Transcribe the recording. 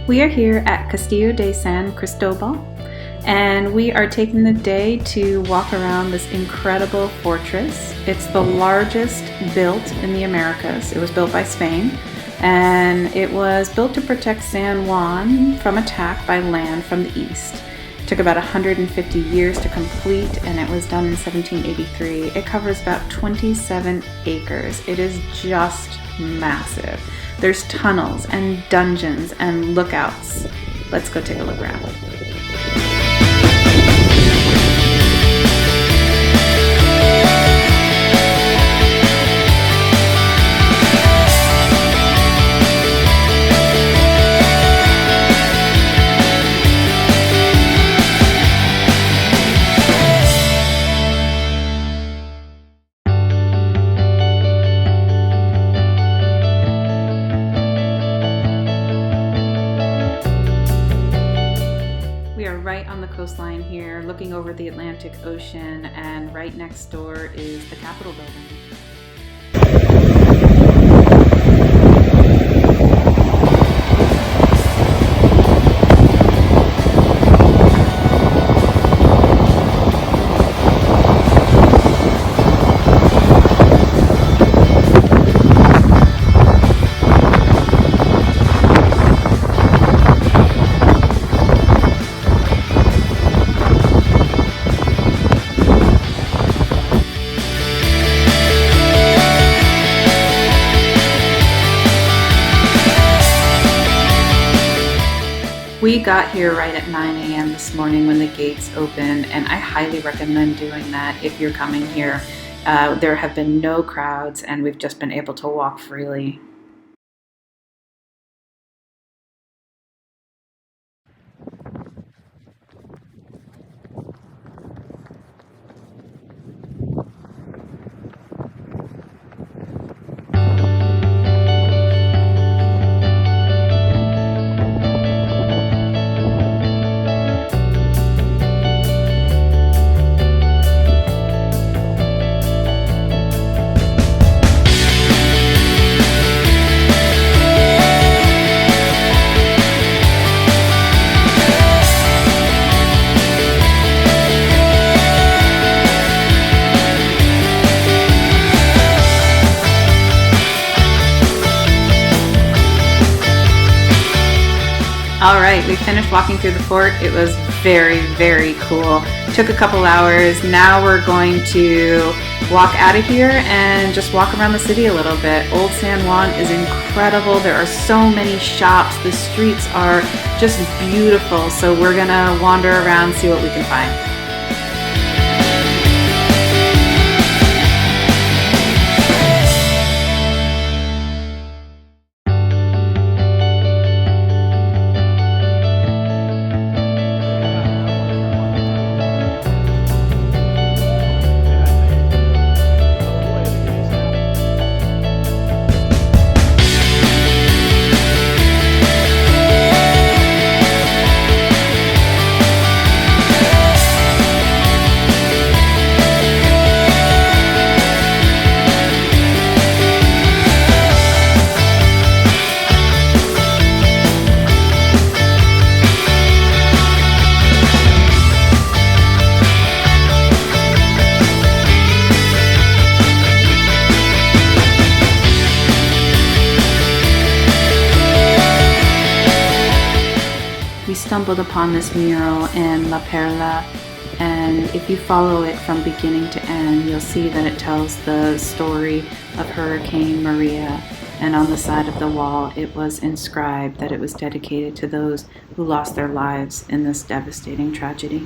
We are here at Castillo De San Cristobal, and we are taking the day to walk around this incredible fortress. It's the largest built in the Americas. It was built by Spain, and it was built to protect San Juan from attack by land from the east. It took about 150 years to complete, and it was done in 1783. It covers about 27 acres. It is just massive. There's tunnels and dungeons and lookouts. Let's go take a look around. We are right on the coastline here, looking over the Atlantic Ocean, and right next door is the Capitol building. We got here right at 9 a.m. this morning when the gates opened, and I highly recommend doing that if you're coming here. There have been no crowds, and we've just been able to walk freely. All right, we finished walking through the fort. It was very, very cool. Took a couple hours. Now we're going to walk out of here and just walk around the city a little bit. Old San Juan is incredible. There are so many shops. The streets are just beautiful. So we're gonna wander around, see what we can find. We stumbled upon this mural in La Perla, and if you follow it from beginning to end, you'll see that it tells the story of Hurricane Maria, and on the side of the wall it was inscribed that it was dedicated to those who lost their lives in this devastating tragedy.